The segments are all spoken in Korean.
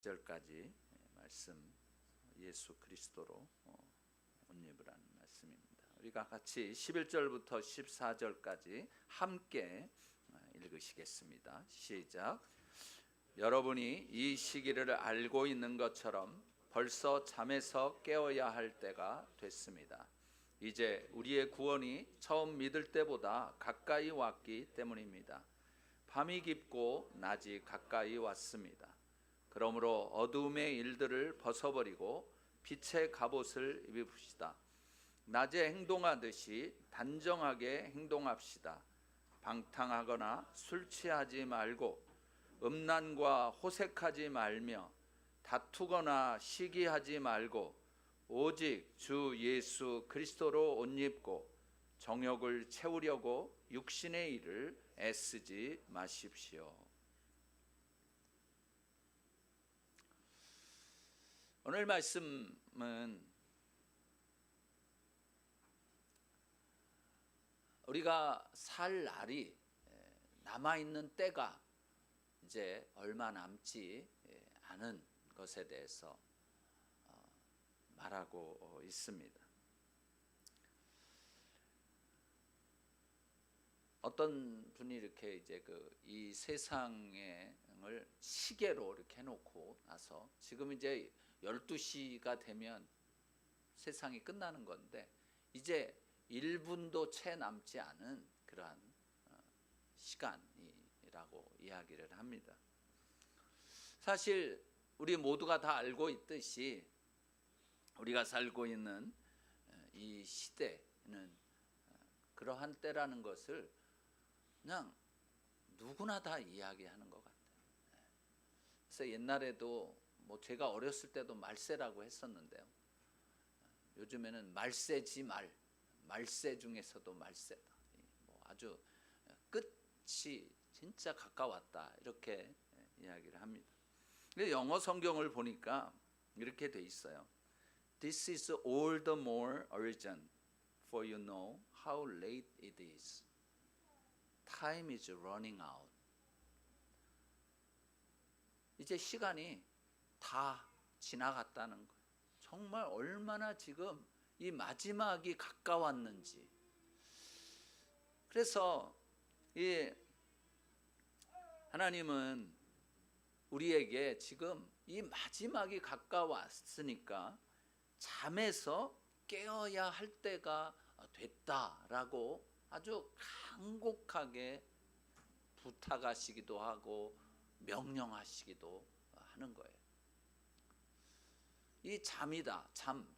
절까지 말씀 예수 그리스도로 옷 입으라는 말씀입니다. 우리가 같이 11절부터 14절까지 함께 읽으시겠습니다. 시작. 여러분이 이 시기를 알고 있는 것처럼 벌써 잠에서 깨어야 할 때가 됐습니다. 이제 우리의 구원이 처음 믿을 때보다 가까이 왔기 때문입니다. 밤이 깊고 낮이 가까이 왔습니다. 그러므로 어두움의 일들을 벗어버리고 빛의 갑옷을 입읍시다. 낮에 행동하듯이 단정하게 행동합시다. 방탕하거나 술 취하지 말고 음란과 호색하지 말며 다투거나 시기하지 말고 오직 주 예수 그리스도로 옷 입고 정욕을 채우려고 육신의 일을 애쓰지 마십시오. 오늘 말씀은 우리가 살 날이 남아있는 때가 이제 얼마 남지 않은 것에 대해서 말하고 있습니다. 어떤 분이 이렇게 이제 이 세상을 시계로 이렇게 해놓고 나서 지금 이제 12시가 되면 세상이 끝나는 건데 이제 1분도 채 남지 않은 그러한 시간이라고 이야기를 합니다. 사실 우리 모두가 다 알고 있듯이 우리가 살고 있는 이 시대는 그러한 때라는 것을 그냥 누구나 다 이야기하는 것 같아요. 그래서 옛날에도 제가 어렸을 때도 말세라고 했었는데요. 요즘에는 말세지 말세 중에서도 말세다. 아주 끝이 진짜 가까웠다 이렇게 이야기를 합니다. 근데 영어 성경을 보니까 이렇게 돼 있어요. This is all the more urgent, for you know how late it is. Time is running out. 이제 시간이 다 지나갔다는 거예요. 정말 얼마나 지금 이 마지막이 가까웠는지. 그래서 이 하나님은 우리에게 지금 이 마지막이 가까웠으니까 잠에서 깨어야 할 때가 됐다라고 아주 간곡하게 부탁하시기도 하고 명령하시기도 하는 거예요. 이 잠이다,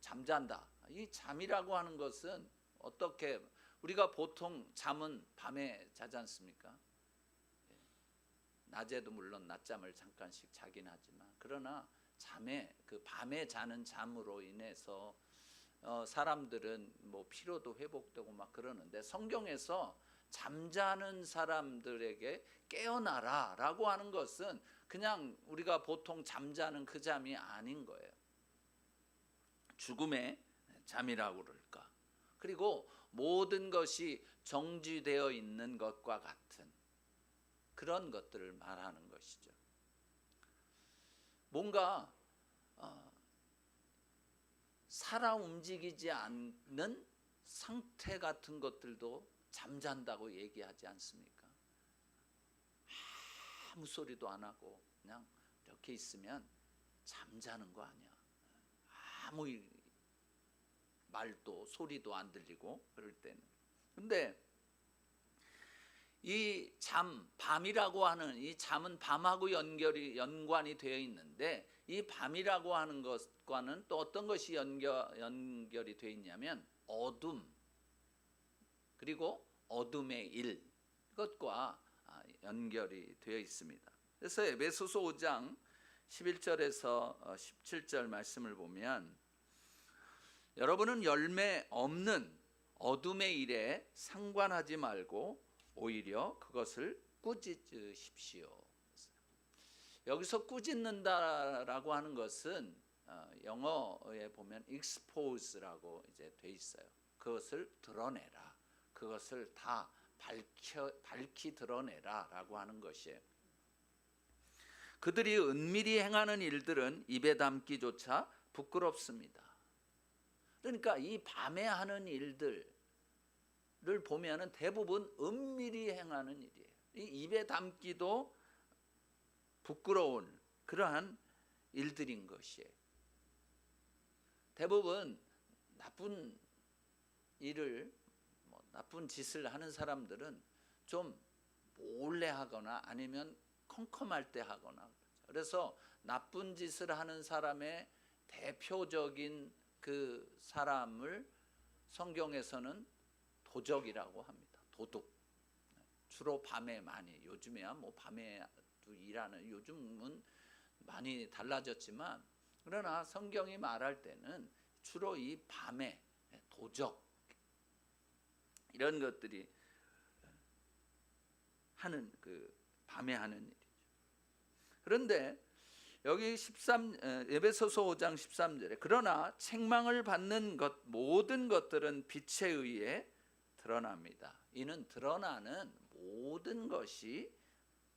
잠잔다. 이 잠이라고 하는 것은 어떻게 우리가 보통 잠은 밤에 자지 않습니까? 낮에도 물론 낮잠을 잠깐씩 자긴 하지만 그러나 밤에 자는 잠으로 인해서 사람들은 피로도 회복되고 막 그러는데 성경에서 잠자는 사람들에게 깨어나라라고 하는 것은 그냥 우리가 보통 잠자는 그 잠이 아닌 거예요. 죽음의 잠이라고 그럴까. 그리고 모든 것이 정지되어 있는 것과 같은 그런 것들을 말하는 것이죠. 뭔가 살아 움직이지 않는 상태 같은 것들도 잠잔다고 얘기하지 않습니까? 아무 소리도 안 하고 그냥 이렇게 있으면 잠자는 거 아니야. 아무 말도 소리도 안 들리고 그럴 때는. 근데 이 밤이라고 하는 이 잠은 밤하고 연관이 되어 있는데 이 밤이라고 하는 것과는 또 어떤 것이 연결이 되어 있냐면 어둠 그리고 어둠의 일 이것과 연결이 되어 있습니다. 그래서 에베소서 5장 11절에서 17절 말씀을 보면 여러분은 열매 없는 어둠의 일에 상관하지 말고 오히려 그것을 꾸짖으십시오. 여기서 꾸짖는다라고 하는 것은 영어에 보면 expose라고 이제 돼 있어요. 그것을 드러내라. 그것을 다 밝히 드러내라라고 하는 것이에요. 그들이 은밀히 행하는 일들은 입에 담기조차 부끄럽습니다. 그러니까 이 밤에 하는 일들을 보면은 대부분 은밀히 행하는 일이에요. 이 입에 담기도 부끄러운 그러한 일들인 것이에요. 대부분 나쁜 일을 나쁜 짓을 하는 사람들은 좀 몰래 하거나 아니면 컴컴할 때 하거나, 그래서 나쁜 짓을 하는 사람의 대표적인 그 사람을 성경에서는 도적이라고 합니다. 도둑. 주로 밤에 많이, 요즘에야 뭐 밤에도 일하는, 요즘은 많이 달라졌지만 그러나 성경이 말할 때는 주로 이 밤에 도적 이런 것들이 하는 그 밤에 하는 일이죠. 그런데 여기 에베소서 5장 13절에 그러나 책망을 받는 것 모든 것들은 빛에 의해 드러납니다. 이는 드러나는 모든 것이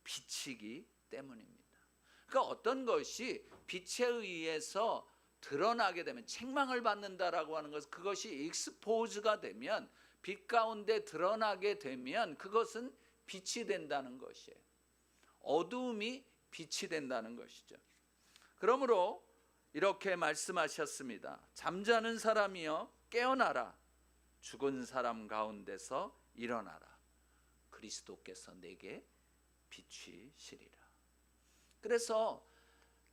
빛이기 때문입니다. 그러니까 어떤 것이 빛에 의해서 드러나게 되면, 책망을 받는다라고 하는 것은 그것이 익스포즈가 되면, 빛 가운데 드러나게 되면 그것은 빛이 된다는 것이에요. 어두움이 빛이 된다는 것이죠. 그러므로 이렇게 말씀하셨습니다. 잠자는 사람이여 깨어나라. 죽은 사람 가운데서 일어나라. 그리스도께서 내게 비추시리라. 그래서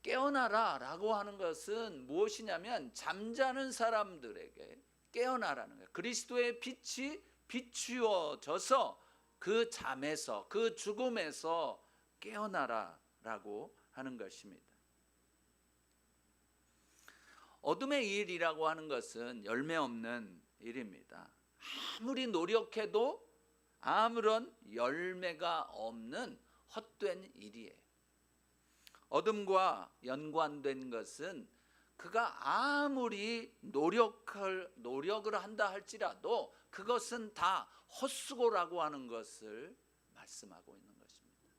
깨어나라 라고 하는 것은 무엇이냐면 잠자는 사람들에게 깨어나라는 거예요. 그리스도의 빛이 비추어져서 그 잠에서, 그 죽음에서 깨어나라 라고 하는 것입니다. 어둠의 일이라고 하는 것은 열매 없는 일입니다. 아무리 노력해도 아무런 열매가 없는 헛된 일이에요. 어둠과 연관된 것은 그가 아무리 노력을 한다 할지라도 그것은 다 헛수고라고 하는 것을 말씀하고 있는 것입니다.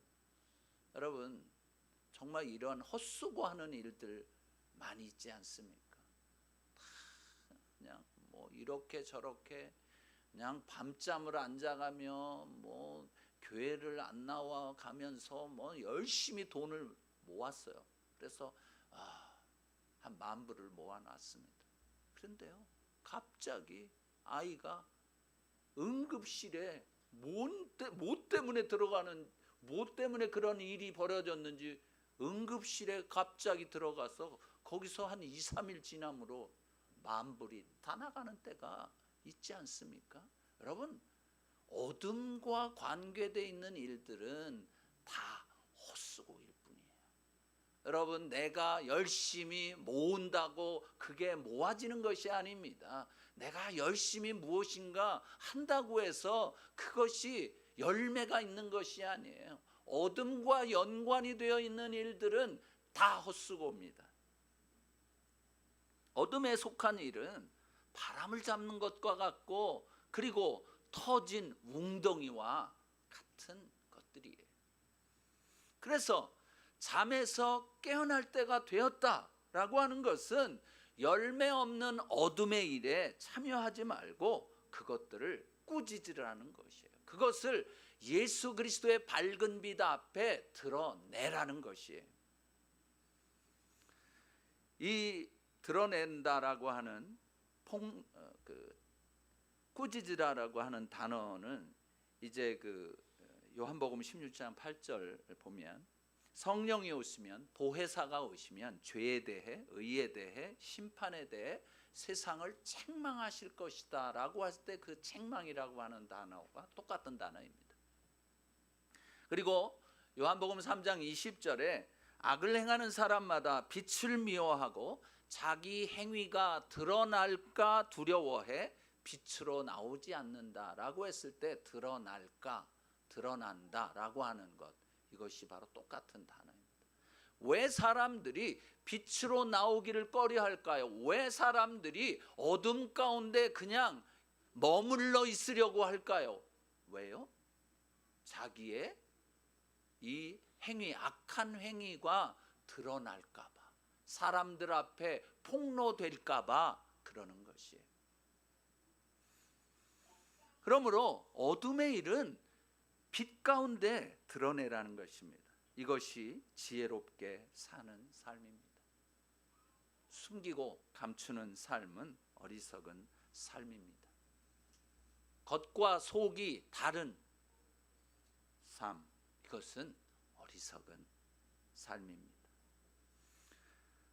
여러분, 정말 이런 헛수고하는 일들 많이 있지 않습니까? 그냥 뭐 이렇게 저렇게 그냥 밤잠을 안 자가며 뭐 교회를 안 나와 가면서 뭐 열심히 돈을 모았어요. 그래서 한 10,000불을 모아놨습니다. 그런데요, 갑자기 아이가 응급실에 뭐 때문에 그런 일이 벌어졌는지 응급실에 갑자기 들어가서 거기서 한 2-3일 지남으로 10,000불이 다 나가는 때가 있지 않습니까? 여러분, 어둠과 관계되어 있는 일들은 다 헛수고일 뿐이에요. 여러분, 내가 열심히 모은다고 그게 모아지는 것이 아닙니다. 내가 열심히 무엇인가 한다고 해서 그것이 열매가 있는 것이 아니에요. 어둠과 연관이 되어 있는 일들은 다 헛수고입니다. 어둠에 속한 일은 바람을 잡는 것과 같고, 그리고 터진 웅덩이와 같은 것들이에요. 그래서 잠에서 깨어날 때가 되었다라고 하는 것은 열매 없는 어둠의 일에 참여하지 말고 그것들을 꾸짖으라는 것이에요. 그것을 예수 그리스도의 밝은 빛 앞에 드러내라는 것이에요. 이 드러낸다라고 하는 꾸짖으라라고 하는 단어는 이제 그 요한복음 16장 8절 보면 성령이 오시면, 보혜사가 오시면 죄에 대해, 의에 대해, 심판에 대해 세상을 책망하실 것이다 라고 했을 때 그 책망이라고 하는 단어가 똑같은 단어입니다. 그리고 요한복음 3장 20절에 악을 행하는 사람마다 빛을 미워하고 자기 행위가 드러날까 두려워해 빛으로 나오지 않는다라고 했을 때 드러날까, 드러난다라고 하는 것, 이것이 바로 똑같은 단어입니다. 왜 사람들이 빛으로 나오기를 꺼려할까요? 왜 사람들이 어둠 가운데 그냥 머물러 있으려고 할까요? 왜요? 자기의 이 행위, 악한 행위가 드러날까 봐, 사람들 앞에 폭로될까 봐 그러는 것이에요. 그러므로 어둠의 일은 빛 가운데 드러내라는 것입니다. 이것이 지혜롭게 사는 삶입니다. 숨기고 감추는 삶은 어리석은 삶입니다. 겉과 속이 다른 삶, 이것은 어리석은 삶입니다.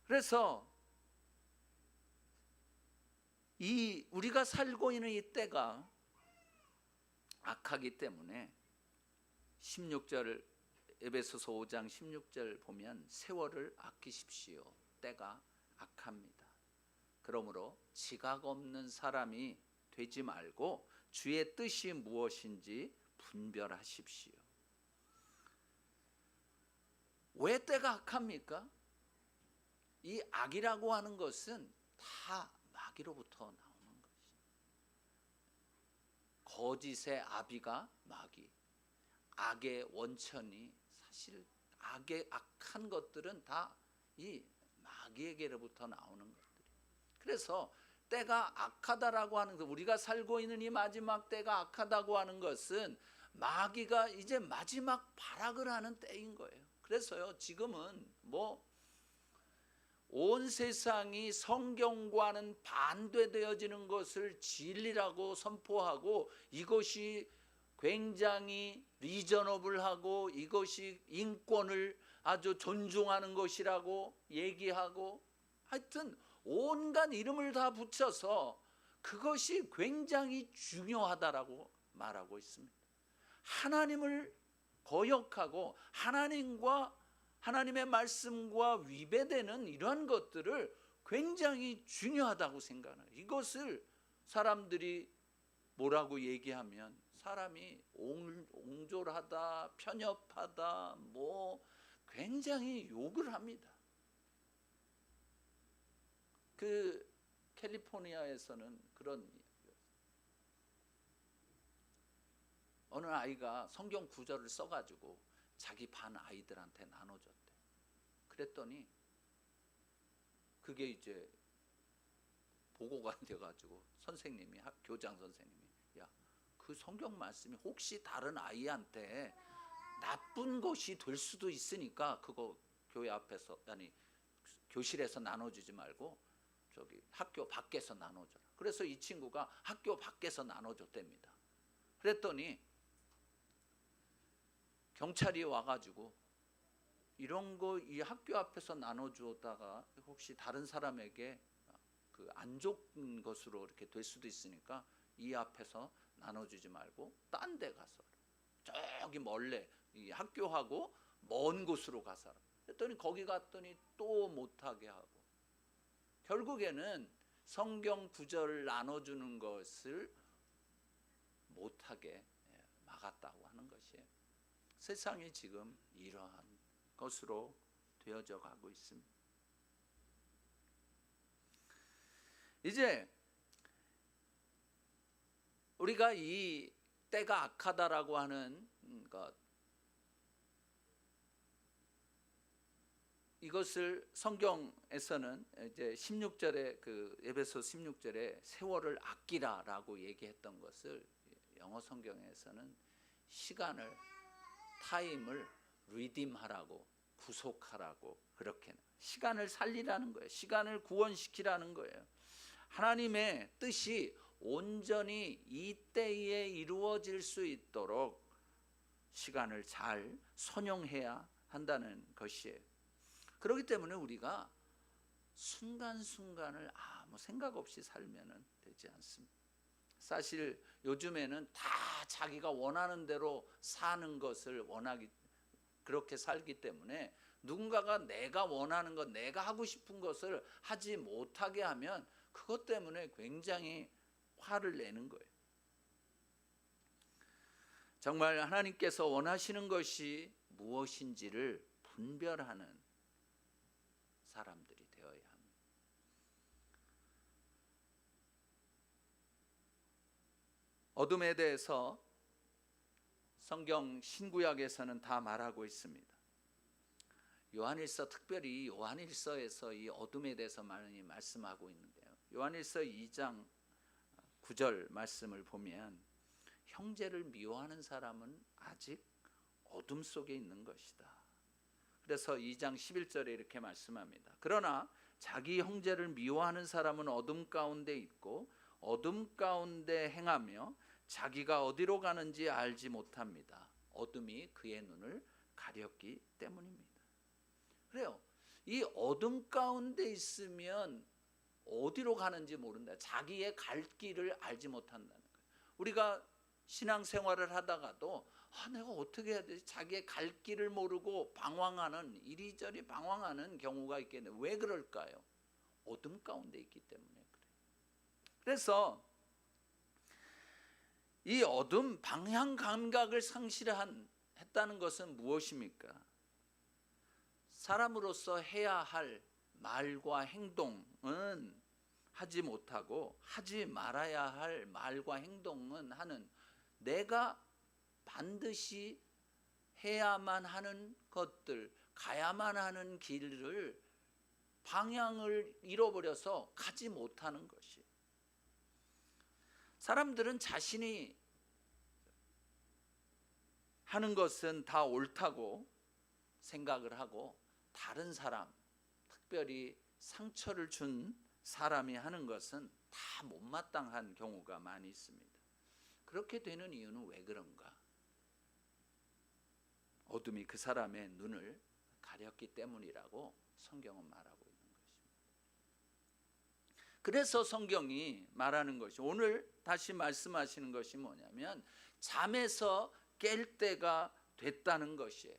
그래서 우리가 살고 있는 이 때가 악하기 때문에 16절, 에베소서 5장 16절 보면 세월을 아끼십시오. 때가 악합니다. 그러므로 지각 없는 사람이 되지 말고 주의 뜻이 무엇인지 분별하십시오. 왜 때가 악합니까? 이 악이라고 하는 것은 다 마귀로부터 나오는 것이죠. 거짓의 아비가 마귀, 악의 원천이, 사실 악한 것들은 다 이 마귀에게로부터 나오는 것들이. 그래서 때가 악하다라고 하는 것, 우리가 살고 있는 이 마지막 때가 악하다고 하는 것은 마귀가 이제 마지막 발악을 하는 때인 거예요. 그래서요, 지금은 온 세상이 성경과는 반대되어지는 것을 진리라고 선포하고, 이것이 굉장히 리저너블하고 이것이 인권을 아주 존중하는 것이라고 얘기하고, 하여튼 온갖 이름을 다 붙여서 그것이 굉장히 중요하다라고 말하고 있습니다. 하나님을 거역하고 하나님의 말씀과 위배되는 이러한 것들을 굉장히 중요하다고 생각해요. 이것을 사람들이 뭐라고 얘기하면 사람이 옹졸하다, 편협하다, 굉장히 욕을 합니다. 그 캘리포니아에서는 그런 어느 아이가 성경 구절을 써가지고 자기 반 아이들한테 나눠줬대. 그랬더니 그게 이제 보고가 돼가지고 선생님이, 교장 선생님이, 야, 그 성경 말씀이 혹시 다른 아이한테 나쁜 것이 될 수도 있으니까 그거 교회 앞에서, 아니 교실에서 나눠주지 말고 저기 학교 밖에서 나눠줘라. 그래서 이 친구가 학교 밖에서 나눠줬답니다. 그랬더니 경찰이 와가지고 이런 거 이 학교 앞에서 나눠주다가 혹시 다른 사람에게 그 안 좋은 것으로 이렇게 될 수도 있으니까 이 앞에서 나눠주지 말고 딴 데 가서, 저기 멀리 이 학교하고 먼 곳으로 가서. 그랬더니 거기 갔더니 또 못하게 하고, 결국에는 성경 구절을 나눠주는 것을 못하게 막았다고 하는 것이에요. 세상이 지금 이러한 것으로 되어져 가고 있습니다. 이제 우리가 이 때가 악하다라고 하는 것, 이것을 성경에서는 이제 16절에 그 에베소 16절에 세월을 아끼라라고 얘기했던 것을 영어 성경에서는 시간을, 타임을 리딤하라고, 구속하라고, 그렇게 시간을 살리라는 거예요. 시간을 구원시키라는 거예요. 하나님의 뜻이 온전히 이 때에 이루어질 수 있도록 시간을 잘 선용해야 한다는 것이에요. 그렇기 때문에 우리가 순간순간을 아무 생각 없이 살면 되지 않습니다. 사실 요즘에는 다 자기가 원하는 대로 사는 것을 그렇게 살기 때문에 누군가가 내가 원하는 것, 내가 하고 싶은 것을 하지 못하게 하면 그것 때문에 굉장히 화를 내는 거예요. 정말 하나님께서 원하시는 것이 무엇인지를 분별하는 사람들이 되어야 합니다. 어둠에 대해서 성경 신구약에서는 다 말하고 있습니다. 요한일서, 특별히 요한일서에서 이 어둠에 대해서 많이 말씀하고 있는데요. 요한일서 2장 9절 말씀을 보면 형제를 미워하는 사람은 아직 어둠 속에 있는 것이다. 그래서 2장 11절에 이렇게 말씀합니다. 그러나 자기 형제를 미워하는 사람은 어둠 가운데 있고 어둠 가운데 행하며 자기가 어디로 가는지 알지 못합니다. 어둠이 그의 눈을 가렸기 때문입니다. 그래요. 이 어둠 가운데 있으면 어디로 가는지 모른다. 자기의 갈 길을 알지 못한다는 거예요. 우리가 신앙생활을 하다가도 내가 어떻게 해야 되지? 자기의 갈 길을 모르고 방황하는, 이리저리 방황하는 경우가 있겠네요. 왜 그럴까요? 어둠 가운데 있기 때문에 그래요. 그래서 이 어둠, 방향 감각을 상실했다는 것은 무엇입니까? 사람으로서 해야 할 말과 행동은 하지 못하고 하지 말아야 할 말과 행동은 하는, 내가 반드시 해야만 하는 것들, 가야만 하는 길을, 방향을 잃어버려서 가지 못하는 것이. 사람들은 자신이 하는 것은 다 옳다고 생각을 하고 다른 사람, 특별히 상처를 준 사람이 하는 것은 다 못마땅한 경우가 많이 있습니다. 그렇게 되는 이유는 왜 그런가? 어둠이 그 사람의 눈을 가렸기 때문이라고 성경은 말하고 있는 것입니다. 그래서 성경이 말하는 것이, 오늘 다시 말씀하시는 것이 뭐냐면 잠에서 깰 때가 됐다는 것이에요.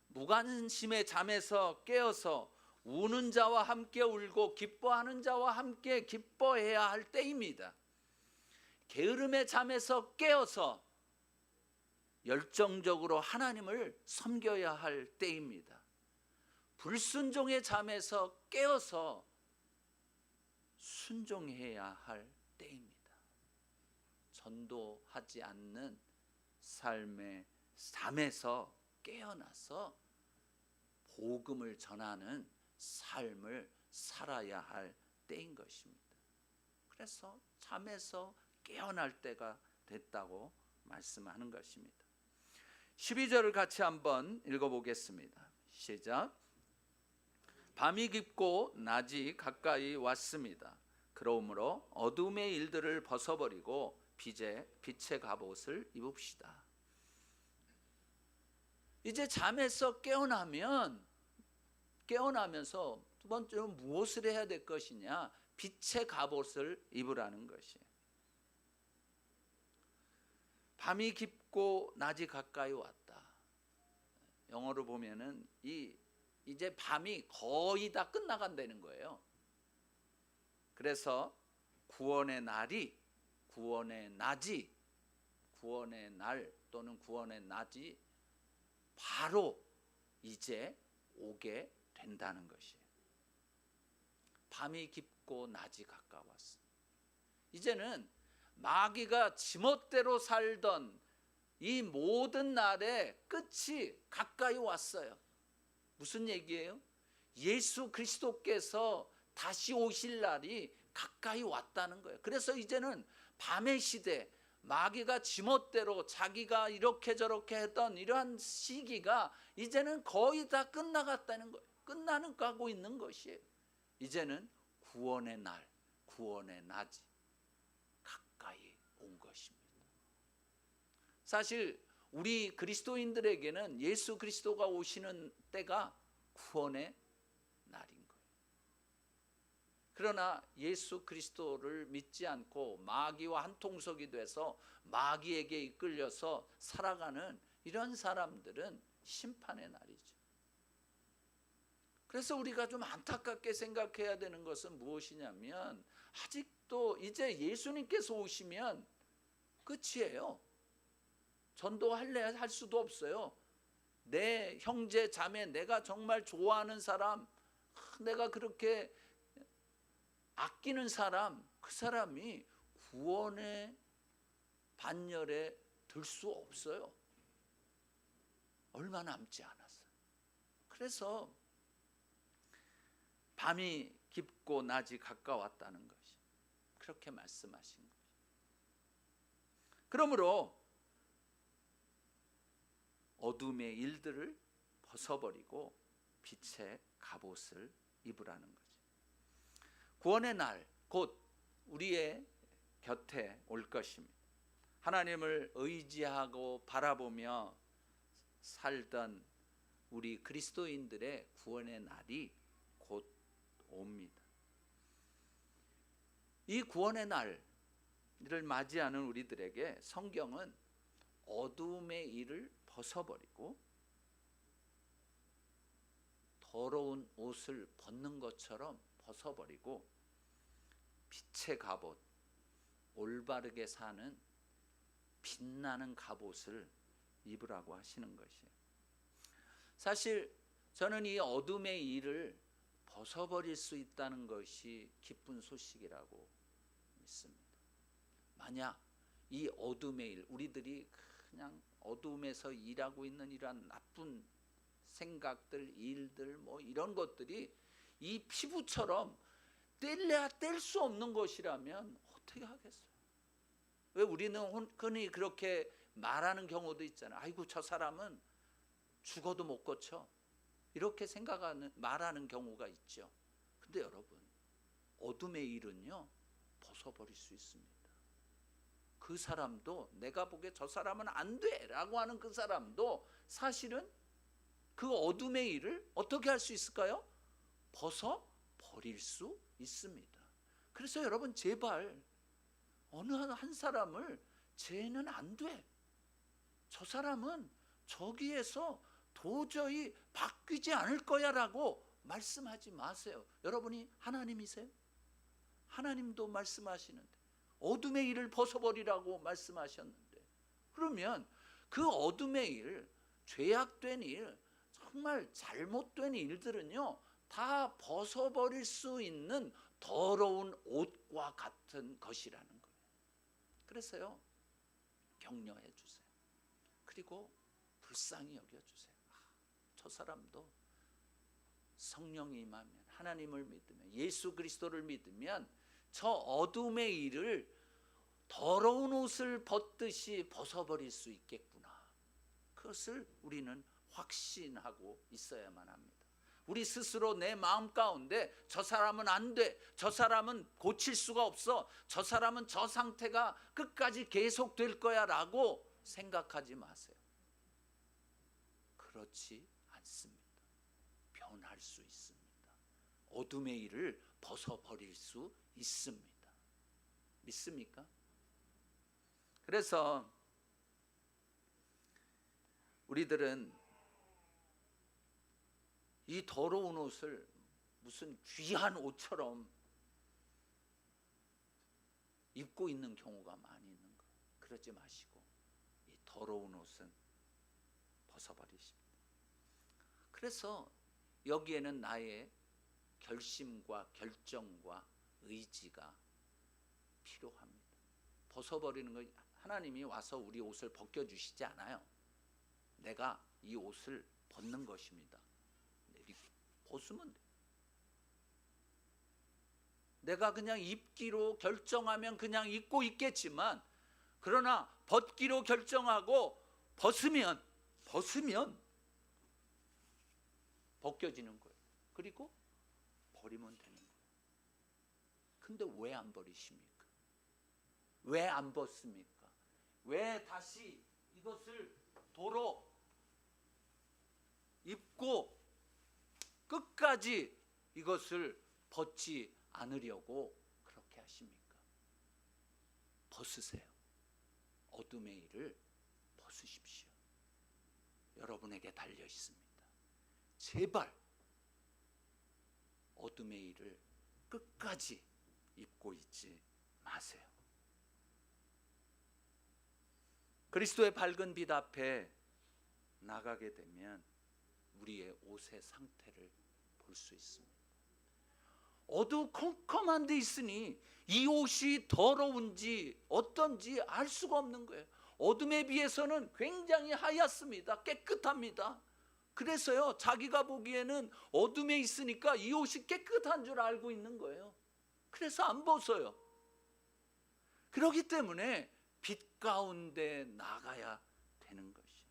무관심의 잠에서 깨어서 우는 자와 함께 울고 기뻐하는 자와 함께 기뻐해야 할 때입니다. 게으름의 잠에서 깨어서 열정적으로 하나님을 섬겨야 할 때입니다. 불순종의 잠에서 깨어서 순종해야 할 때입니다. 전도하지 않는 삶의 잠에서 깨어나서 복음을 전하는 삶을 살아야 할 때인 것입니다. 그래서 잠에서 깨어날 때가 됐다고 말씀하는 것입니다. 12절을 같이 한번 읽어보겠습니다. 시작. 밤이 깊고 낮이 가까이 왔습니다. 그러므로 어둠의 일들을 벗어버리고 빛의 갑옷을 입읍시다. 이제 잠에서 깨어나면서 두 번째로 무엇을 해야 될 것이냐? 빛의 갑옷을 입으라는 것이에요. 밤이 깊고 낮이 가까이 왔다. 영어로 보면은 이제 밤이 거의 다 끝나간다는 거예요. 그래서 구원의 날이, 구원의 낮이, 구원의 날 또는 구원의 낮이 바로 이제 오게 된다는 것이에요. 밤이 깊고 낮이 가까웠어. 이제는 마귀가 지멋대로 살던 이 모든 날의 끝이 가까이 왔어요. 무슨 얘기예요? 예수 그리스도께서 다시 오실 날이 가까이 왔다는 거예요. 그래서 이제는 밤의 시대, 마귀가 지멋대로 자기가 이렇게 저렇게 했던 이러한 시기가 이제는 거의 다 끝나갔다는 거예요. 끝나는 가고 있는 것이에요. 이제는 구원의 날, 구원의 낮이 가까이 온 것입니다. 사실 우리 그리스도인들에게는 예수 그리스도가 오시는 때가 구원의 날인 거예요. 그러나 예수 그리스도를 믿지 않고 마귀와 한통속이 돼서 마귀에게 이끌려서 살아가는 이런 사람들은 심판의 날이죠. 그래서 우리가 좀 안타깝게 생각해야 되는 것은 무엇이냐면, 아직도 이제 예수님께서 오시면 끝이에요. 전도할래 할 수도 없어요. 내 형제 자매, 내가 정말 좋아하는 사람, 내가 그렇게 아끼는 사람, 그 사람이 구원의 반열에 들 수 없어요. 얼마 남지 않았어요. 그래서 밤이 깊고 낮이 가까웠다는 것이 그렇게 말씀하신 거예요. 그러므로 어둠의 일들을 벗어버리고 빛의 갑옷을 입으라는 거지. 구원의 날 곧 우리의 곁에 올 것입니다. 하나님을 의지하고 바라보며 살던 우리 그리스도인들의 구원의 날이 곧 옵니다. 이 구원의 날을 맞이하는 우리들에게 성경은 어둠의 일을 벗어버리고 더러운 옷을 벗는 것처럼 벗어버리고 빛의 갑옷, 올바르게 사는 빛나는 갑옷을 입으라고 하시는 것이에요. 사실 저는 이 어둠의 일을 벗어버릴 수 있다는 것이 기쁜 소식이라고 믿습니다. 만약 이 어둠의 일, 우리들이 그냥 어둠에서 일하고 있는 이러한 나쁜 생각들, 일들 뭐 이런 것들이 이 피부처럼 뗄래야 뗄 수 없는 것이라면 어떻게 하겠어요? 왜 우리는 흔히 그렇게 말하는 경우도 있잖아요. 아이고 저 사람은 죽어도 못 고쳐. 이렇게 말하는 경우가 있죠. 근데 여러분, 어둠의 일은요 벗어버릴 수 있습니다. 그 사람도 내가 보기에 저 사람은 안 돼 라고 하는 그 사람도 사실은 그 어둠의 일을 어떻게 할 수 있을까요? 벗어버릴 수 있습니다. 그래서 여러분 제발 어느 한 사람을 쟤는 안 돼, 저 사람은 저기에서 도저히 바뀌지 않을 거야 라고 말씀하지 마세요. 여러분이 하나님이세요? 하나님도 말씀하시는데 어둠의 일을 벗어버리라고 말씀하셨는데, 그러면 그 어둠의 일, 죄악된 일, 정말 잘못된 일들은요 다 벗어버릴 수 있는 더러운 옷과 같은 것이라는 거예요. 그래서요 격려해 주세요. 그리고 불쌍히 여겨주세요. 저 사람도 성령이 임하면, 하나님을 믿으면, 예수 그리스도를 믿으면 저 어둠의 일을 더러운 옷을 벗듯이 벗어버릴 수 있겠구나. 그것을 우리는 확신하고 있어야만 합니다. 우리 스스로 내 마음 가운데 저 사람은 안 돼, 저 사람은 고칠 수가 없어, 저 사람은 저 상태가 끝까지 계속될 거야 라고 생각하지 마세요. 그렇지 않습니다. 변할 수 있습니다. 어둠의 일을 벗어버릴 수 있습니다. 믿습니까? 그래서 우리들은 이 더러운 옷을 무슨 귀한 옷처럼 입고 있는 경우가 많이 있는 거예요. 그러지 마시고 이 더러운 옷은 벗어버리십니다. 그래서 여기에는 나의 결심과 결정과 의지가 필요합니다. 벗어버리는 거, 하나님이 와서 우리 옷을 벗겨주시지 않아요. 내가 이 옷을 벗는 것입니다. 벗으면 돼. 내가 그냥 입기로 결정하면 그냥 입고 있겠지만, 그러나 벗기로 결정하고 벗으면 벗겨지는 거예요. 그리고 버리면 되는 거예요. 근데 왜 안 버리십니까? 왜 안 벗습니까? 왜 다시 이것을 도로 입고 끝까지 이것을 벗지 않으려고 그렇게 하십니까? 벗으세요. 어둠의 일을 벗으십시오. 여러분에게 달려 있습니다. 제발 어둠의 일을 끝까지 입고 있지 마세요. 그리스도의 밝은 빛 앞에 나가게 되면 우리의 옷의 상태를 볼 수 있습니다. 어두컴컴한 데 있으니 이 옷이 더러운지 어떤지 알 수가 없는 거예요. 어둠에 비해서는 굉장히 하얗습니다. 깨끗합니다. 그래서요, 자기가 보기에는 어둠에 있으니까 이 옷이 깨끗한 줄 알고 있는 거예요. 그래서 안 벗어요. 그렇기 때문에 빛 가운데 나가야 되는 것이,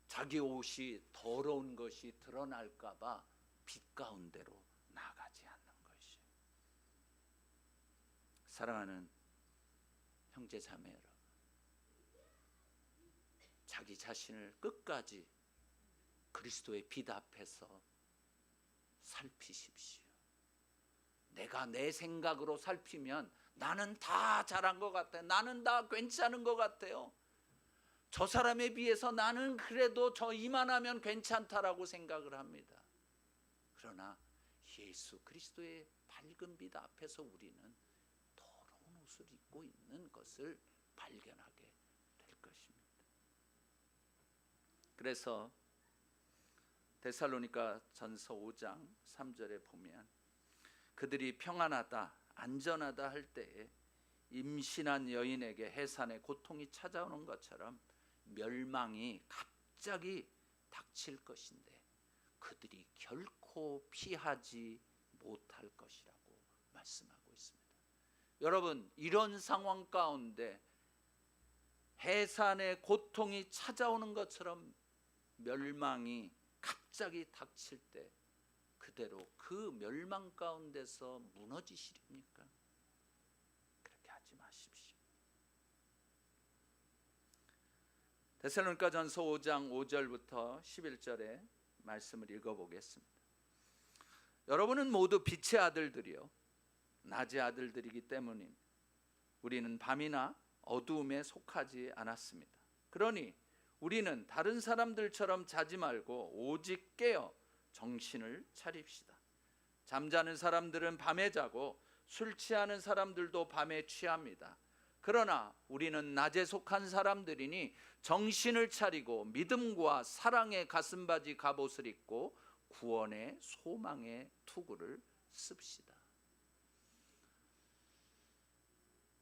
자기 옷이 더러운 것이 드러날까 봐 빛 가운데로 나가지 않는 것이. 사랑하는 형제 자매 여러분, 자기 자신을 끝까지 그리스도의 빛 앞에서 살피십시오. 내가 내 생각으로 살피면 나는 다 잘한 것 같아요. 나는 다 괜찮은 것 같아요. 저 사람에 비해서 나는 그래도 저 이만하면 괜찮다라고 생각을 합니다. 그러나 예수 그리스도의 밝은 빛 앞에서 우리는 더러운 옷을 입고 있는 것을 발견하게 될 것입니다. 그래서 데살로니가 전서 5장 3절에 보면 그들이 평안하다 안전하다 할 때에 임신한 여인에게 해산의 고통이 찾아오는 것처럼 멸망이 갑자기 닥칠 것인데 그들이 결코 피하지 못할 것이라고 말씀하고 있습니다. 여러분, 이런 상황 가운데 해산의 고통이 찾아오는 것처럼 멸망이 갑자기 닥칠 때 그대로 그 멸망 가운데서 무너지시렵니까? 그렇게 하지 마십시오. 데살로니가전서 5장 5절부터 11절의 말씀을 읽어보겠습니다. 여러분은 모두 빛의 아들들이요 낮의 아들들이기 때문입니다. 우리는 밤이나 어두움에 속하지 않았습니다. 그러니 우리는 다른 사람들처럼 자지 말고 오직 깨어 정신을 차립시다. 잠자는 사람들은 밤에 자고 술 취하는 사람들도 밤에 취합니다. 그러나 우리는 낮에 속한 사람들이니 정신을 차리고 믿음과 사랑의 가슴바지 갑옷을 입고 구원의 소망의 투구를 씁시다.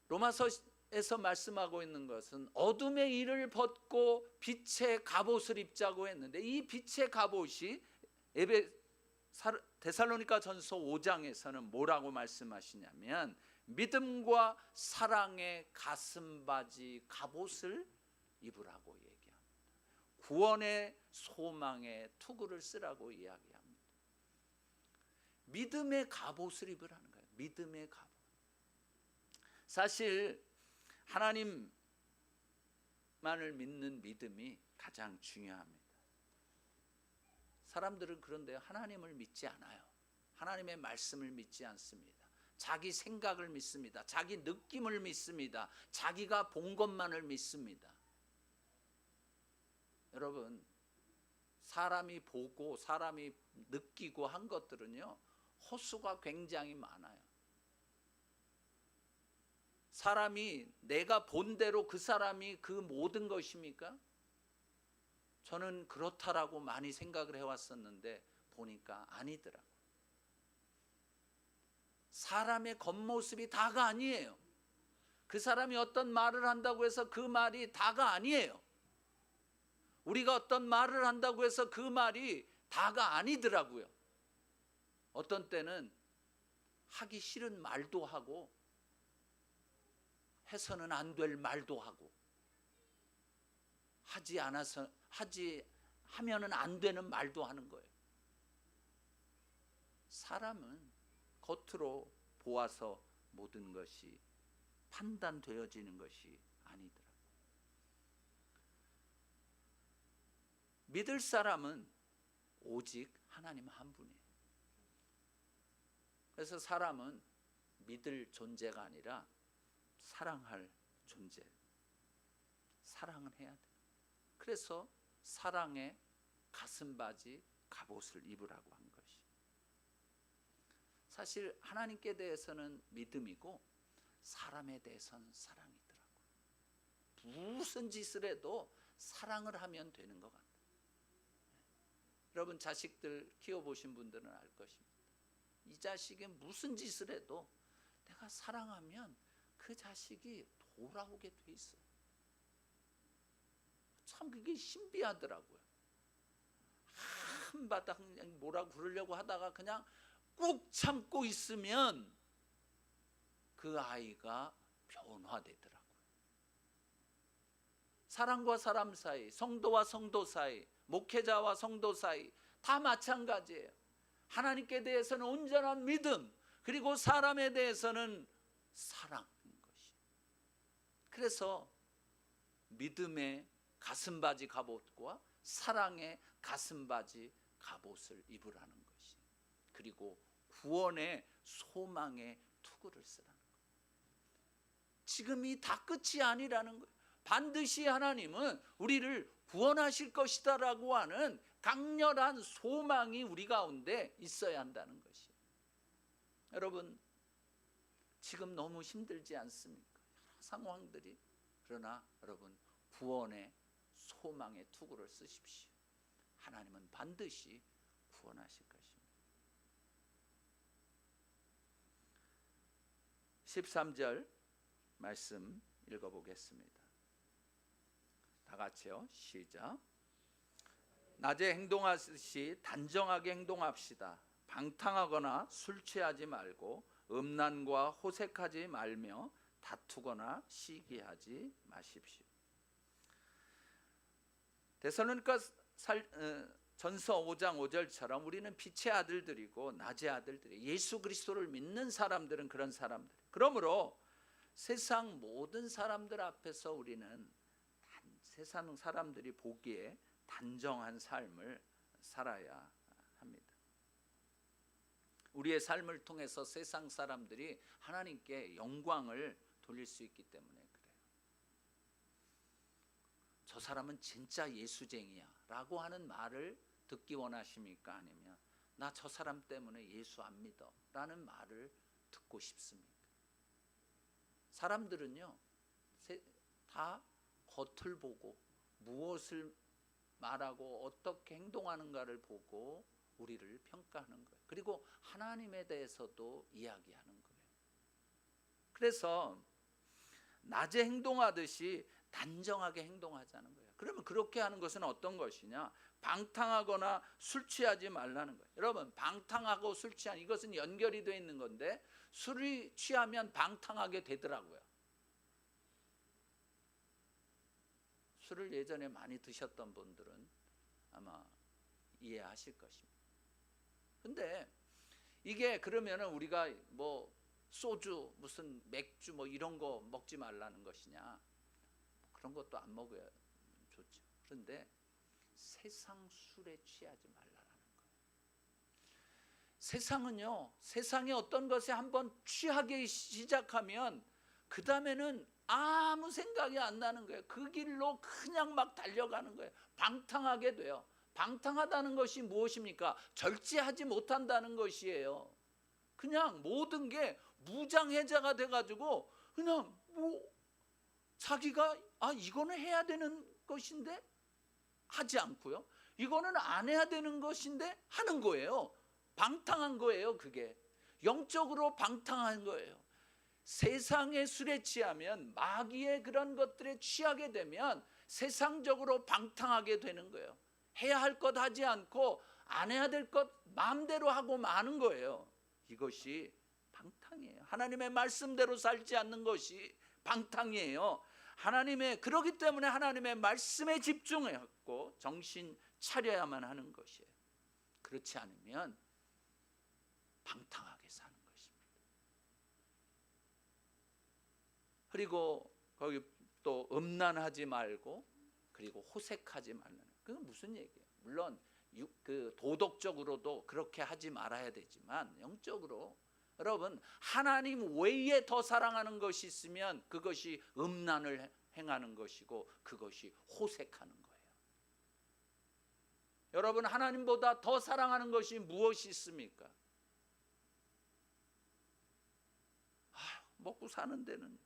로마서에서 말씀하고 있는 것은 어둠의 일을 벗고 빛의 갑옷을 입자고 했는데 이 빛의 갑옷이 데살로니가 전서 5장에서는 뭐라고 말씀하시냐면 믿음과 사랑의 가슴바지 갑옷을 입으라고 얘기합니다. 구원의 소망의 투구를 쓰라고 이야기합니다. 믿음의 갑옷을 입으라는 거예요. 믿음의 갑옷. 사실 하나님만을 믿는 믿음이 가장 중요합니다. 사람들은 그런데 하나님을 믿지 않아요. 하나님의 말씀을 믿지 않습니다. 자기 생각을 믿습니다. 자기 느낌을 믿습니다. 자기가 본 것만을 믿습니다. 여러분, 사람이 보고 사람이 느끼고 한 것들은요, 호수가 굉장히 많아요. 사람이 내가 본 대로 그 사람이 그 모든 것입니까? 저는 그렇다라고 많이 생각을 해왔었는데 보니까 아니더라고요. 사람의 겉모습이 다가 아니에요. 그 사람이 어떤 말을 한다고 해서 그 말이 다가 아니에요. 우리가 어떤 말을 한다고 해서 그 말이 다가 아니더라고요. 어떤 때는 하기 싫은 말도 하고 해서는 안 될 말도 하고 하면은 안 되는 말도 하는 거예요. 사람은 겉으로 보아서 모든 것이 판단되어지는 것이 아니더라고요. 믿을 사람은 오직 하나님 한 분이에요. 그래서 사람은 믿을 존재가 아니라 사랑할 존재, 사랑은 해야 돼요. 그래서 사랑의 가슴바지 갑옷을 입으라고 한 것이. 사실 하나님께 대해서는 믿음이고 사람에 대해서는 사랑이더라고요. 무슨 짓을 해도 사랑을 하면 되는 것 같아요. 여러분, 자식들 키워보신 분들은 알 것입니다. 이 자식이 무슨 짓을 해도 내가 사랑하면 그 자식이 돌아오게 돼 있어요. 참 그게 신비하더라고요. 큰 바닥 뭐라고 부르려고 하다가 그냥 꾹 참고 있으면 그 아이가 변화되더라고요. 사람과 사람 사이, 성도와 성도 사이, 목회자와 성도 사이 다 마찬가지예요. 하나님께 대해서는 온전한 믿음, 그리고 사람에 대해서는 사랑인 것이. 그래서 믿음의 가슴바지 갑옷과 사랑의 가슴바지 갑옷을 입으라는 것이, 그리고 구원의 소망의 투구를 쓰라는 거예요. 지금이 다 끝이 아니라는 거예요. 반드시 하나님은 우리를 구원하실 것이다 라고 하는 강렬한 소망이 우리 가운데 있어야 한다는 것이에요. 여러분, 지금 너무 힘들지 않습니까? 여러 상황들이. 그러나 여러분, 구원의 소망의 투구를 쓰십시오. 하나님은 반드시 구원하실 것입니다. 13절 말씀 읽어보겠습니다. 다 같이요. 시작. 낮에 행동하듯이 단정하게 행동합시다. 방탕하거나 술 취하지 말고 음란과 호색하지 말며 다투거나 시기하지 마십시오. 데살로니가 전서 5장 5절처럼 우리는 빛의 아들들이고 낮의 아들들이, 예수 그리스도를 믿는 사람들은 그런 사람들. 그러므로 세상 모든 사람들 앞에서 우리는 세상 사람들이 보기에 단정한 삶을 살아야 합니다. 우리의 삶을 통해서 세상 사람들이 하나님께 영광을 돌릴 수 있기 때문에 그래요. 저 사람은 진짜 예수쟁이야 라고 하는 말을 듣기 원하십니까? 아니면 나 저 사람 때문에 예수 안 믿어 라는 말을 듣고 싶습니까? 사람들은요 다 겉을 보고 무엇을 말하고 어떻게 행동하는가를 보고 우리를 평가하는 거예요. 그리고 하나님에 대해서도 이야기하는 거예요. 그래서 낮에 행동하듯이 단정하게 행동하자는 거예요. 그러면 그렇게 하는 것은 어떤 것이냐? 방탕하거나 술 취하지 말라는 거예요. 여러분, 방탕하고 술 취한 이것은 연결이 되어 있는 건데, 술이 취하면 방탕하게 되더라고요. 술을 예전에 많이 드셨던 분들은 아마 이해하실 것입니다. 근데 이게 그러면은 우리가 뭐 소주, 무슨 맥주 뭐 이런 거 먹지 말라는 것이냐? 그런 것도 안 먹어야 좋죠. 그런데 세상 술에 취하지 말라는 거예요. 세상은요, 세상의 어떤 것에 한번 취하기 시작하면 그 다음에는 아무 생각이 안 나는 거예요. 그 길로 그냥 막 달려가는 거예요. 방탕하게 돼요. 방탕하다는 것이 무엇입니까? 절제하지 못한다는 것이에요. 그냥 모든 게 무장해제가 돼가지고 그냥 뭐 자기가 이거는 해야 되는 것인데 하지 않고요, 이거는 안 해야 되는 것인데 하는 거예요. 방탕한 거예요. 그게 영적으로 방탕한 거예요. 세상의 술에 취하면, 마귀의 그런 것들에 취하게 되면 세상적으로 방탕하게 되는 거예요. 해야 할 것 하지 않고 안 해야 될 것 마음대로 하고 마는 거예요. 이것이 방탕이에요. 하나님의 말씀대로 살지 않는 것이 방탕이에요. 그렇기 때문에 하나님의 말씀에 집중해갖고 정신 차려야만 하는 것이에요. 그렇지 않으면 방탕하게 사는 것입니다. 그리고 거기 또 음란하지 말고, 그리고 호색하지 말라는, 그건 무슨 얘기예요? 물론 도덕적으로도 그렇게 하지 말아야 되지만, 영적으로 여러분, 하나님 외에 더 사랑하는 것이 있으면 그것이 음란을 행하는 것이고 그것이 호색하는 거예요. 여러분, 하나님보다 더 사랑하는 것이 무엇이 있습니까? 먹고 사는 데는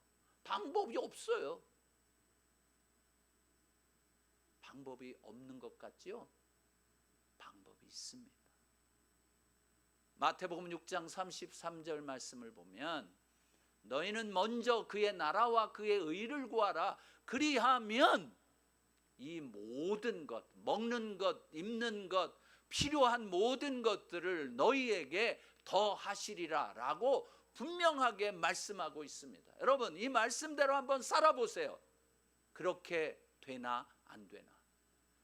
방법이 없어요. 방법이 없는 것 같지요? 방법이 있습니다. 마태복음 6장 33절 말씀을 보면, 너희는 먼저 그의 나라와 그의 의를 구하라. 그리하면 이 모든 것, 먹는 것, 입는 것, 필요한 모든 것들을 너희에게 더하시리라 라고 분명하게 말씀하고 있습니다. 여러분, 이 말씀대로 한번 살아보세요. 그렇게 되나 안 되나?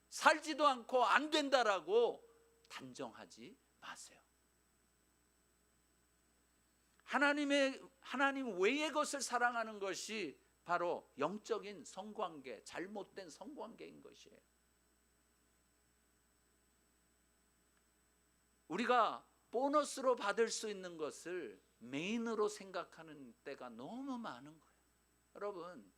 살지도 않고 안 된다라고 단정하지 마세요. 하나님 외의 것을 사랑하는 것이 바로 영적인 성관계, 잘못된 성관계인 것이에요. 우리가 보너스로 받을 수 있는 것을 메인으로 생각하는 때가 너무 많은 거예요. 여러분,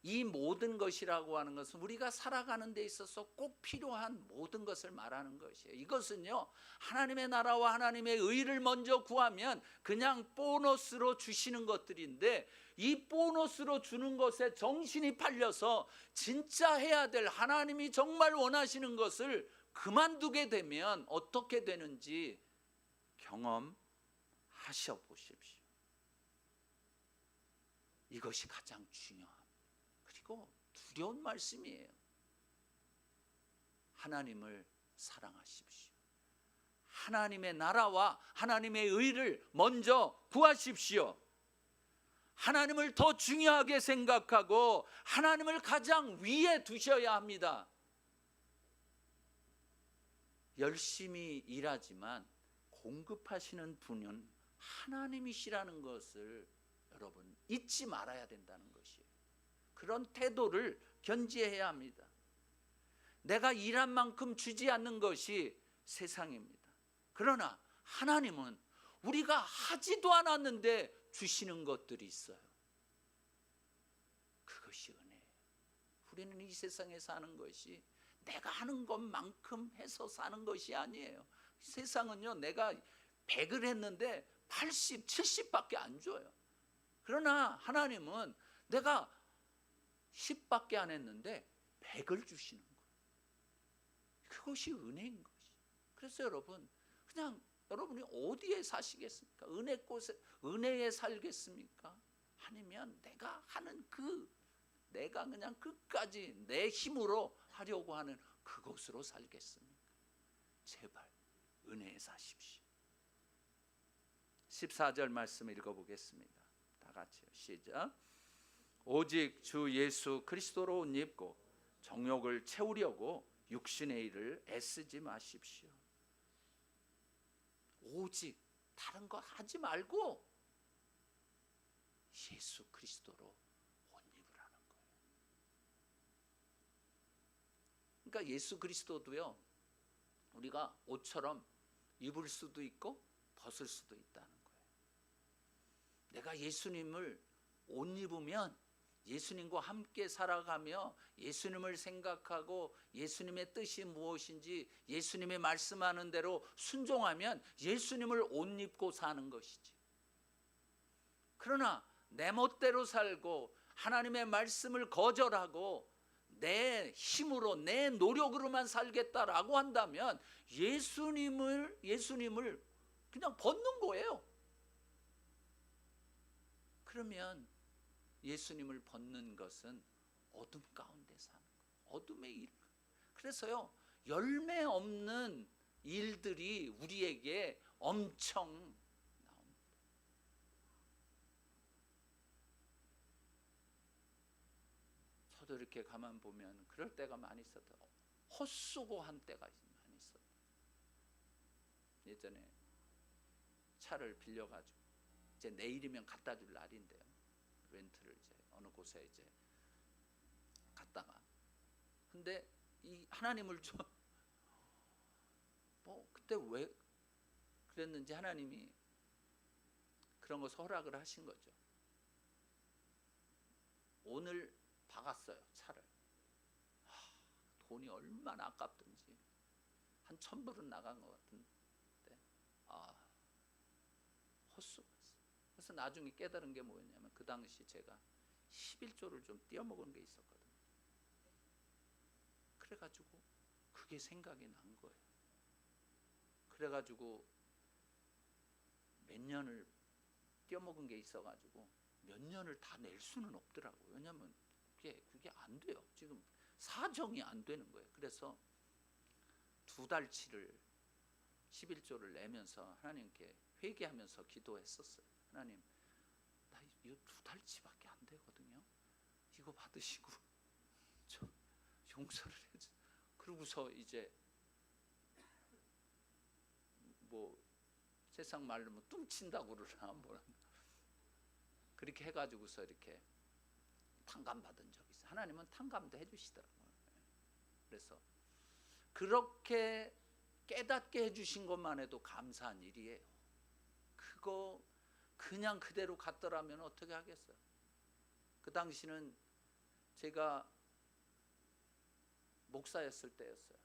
이 모든 것이라고 하는 것은 우리가 살아가는 데 있어서 꼭 필요한 모든 것을 말하는 것이에요. 이것은요, 하나님의 나라와 하나님의 의를 먼저 구하면 그냥 보너스로 주시는 것들인데, 이 보너스로 주는 것에 정신이 팔려서 진짜 해야 될 하나님이 정말 원하시는 것을 그만두게 되면 어떻게 되는지 경험하셔 보십시오. 이것이 가장 중요합니다. 그리고 두려운 말씀이에요. 하나님을 사랑하십시오. 하나님의 나라와 하나님의 의를 먼저 구하십시오. 하나님을 더 중요하게 생각하고 하나님을 가장 위에 두셔야 합니다. 열심히 일하지만 공급하시는 분은 하나님이시라는 것을 여러분 잊지 말아야 된다는 것이에요. 그런 태도를 견지해야 합니다. 내가 일한 만큼 주지 않는 것이 세상입니다. 그러나 하나님은 우리가 하지도 않았는데 주시는 것들이 있어요. 그것이 은혜예요. 우리는 이 세상에 사는 것이 내가 하는 것만큼 해서 사는 것이 아니에요. 세상은요, 내가 100을 했는데 80, 70밖에 안 줘요. 그러나 하나님은 내가 10밖에 안 했는데 100을 주시는 거예요. 그것이 은혜인 것이. 그래서 여러분, 그냥 여러분이 어디에 사시겠습니까? 은혜에 살겠습니까? 아니면 내가 하는 내가 그냥 끝까지 내 힘으로 하려고 하는 그것으로 살겠습니까? 제발 은혜에 사십시오. 14절 말씀 읽어보겠습니다. 다 같이요. 시작. 오직 주 예수 그리스도로 옷 입고 정욕을 채우려고 육신의 일을 애쓰지 마십시오. 오직 다른 거 하지 말고 예수 그리스도로 옷 입으라는 거예요. 그러니까 예수 그리스도도요, 우리가 옷처럼 입을 수도 있고 벗을 수도 있다는 거예요. 내가 예수님을 옷 입으면 예수님과 함께 살아가며 예수님을 생각하고 예수님의 뜻이 무엇인지 예수님의 말씀하는 대로 순종하면 예수님을 옷 입고 사는 것이지. 그러나 내 멋대로 살고 하나님의 말씀을 거절하고 내 힘으로 내 노력으로만 살겠다라고 한다면 예수님을 그냥 벗는 거예요. 그러면 예수님을 벗는 것은 어둠 가운데 사는 거예요. 어둠의 일. 그래서요, 열매 없는 일들이 우리에게 엄청 나옵니다. 저도 이렇게 가만 보면 그럴 때가 많이 있었다. 헛수고한 때가 많이 있었다. 예전에 차를 빌려가지고 이제 내일이면 갖다 줄 날인데요. 렌트를 이제 어느 곳에 이제 갔다가, 근데 이 하나님을 좀 그때 왜 그랬는지 하나님이 그런 것을 허락을 하신 거죠. 오늘 박았어요, 차를. 돈이 얼마나 아깝든지 한 1,000불은 나간 것 같은데 헛수고했어요. 그래서 나중에 깨달은 게 뭐였냐면 그 당시 제가 11조를 좀 띄어먹은 게 있었거든요. 그래가지고 그게 생각이 난 거예요. 그래가지고 몇 년을 띄어먹은 게 있어가지고 몇 년을 다 낼 수는 없더라고요. 왜냐하면 그게 안 돼요. 지금 사정이 안 되는 거예요. 그래서 2달치를 11조를 내면서 하나님께 회개하면서 기도했었어요. 하나님, 나 이거 2달치밖에 안 되거든요. 이거 받으시고 저 용서를 해줘. 그러고서 이제 뭐 세상 말로 뭐 뚱친다고 그러나 뭐라 그렇게 해가지고서 이렇게 탕감 받은 적이 있어요. 하나님은 탕감도 해주시더라고요. 그래서 그렇게 깨닫게 해주신 것만 해도 감사한 일이에요. 그거 그냥 그대로 갔더라면 어떻게 하겠어요? 그 당시는 제가 목사였을 때였어요.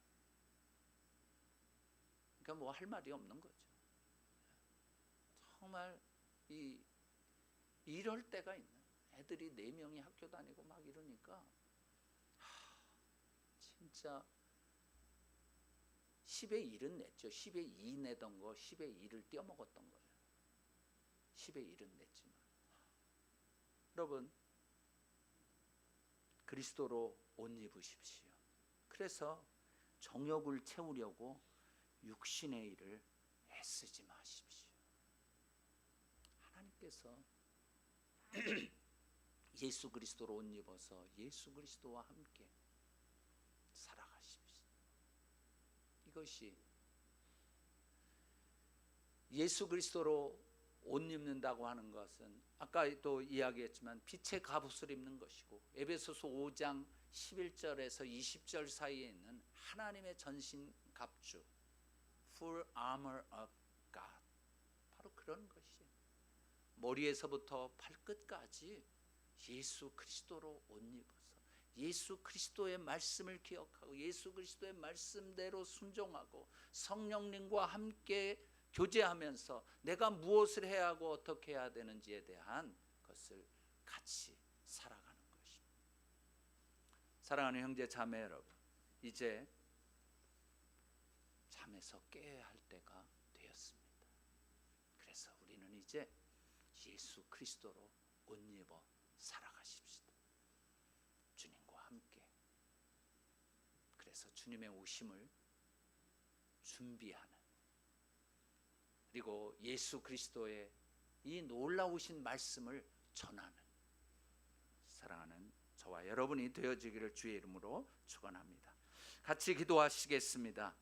그러니까 뭐 할 말이 없는 거죠. 정말 이럴 때가 있는, 애들이 4명이 학교 다니고 막 이러니까 진짜 10의 1은 냈죠. 10의 2 내던 거 10의 1을 떼어먹었던 거예요. 10의 1은 냈지만 여러분, 그리스도로 옷 입으십시오. 그래서 정욕을 채우려고 육신의 일을 애쓰지 마십시오. 하나님께서 예수 그리스도로 옷 입어서 예수 그리스도와 함께 살아가십시오. 이것이 예수 그리스도로 옷 입는다고 하는 것은 아까도 이야기했지만 빛의 갑옷을 입는 것이고, 에베소서 5장 11절에서 20절 사이에 있는 하나님의 전신 갑주 Full Armor of God, 바로 그런 것이에요. 머리에서부터 발끝까지 예수 그리스도로 옷 입어서 예수 그리스도의 말씀을 기억하고 예수 그리스도의 말씀대로 순종하고 성령님과 함께 교제하면서 내가 무엇을 해야 하고 어떻게 해야 되는지에 대한 것을 같이 살아가는 것입니다. 사랑하는 형제 자매 여러분, 이제 잠에서 깨어야 할 때가 되었습니다. 그래서 우리는 이제 예수 그리스도로 옷 입어 살아가십시다. 주님과 함께. 그래서 주님의 오심을 준비하는, 그리고 예수 그리스도의 이 놀라우신 말씀을 전하는 사랑하는 저와 여러분이 되어지기를 주의 이름으로 축원합니다. 같이 기도하시겠습니다.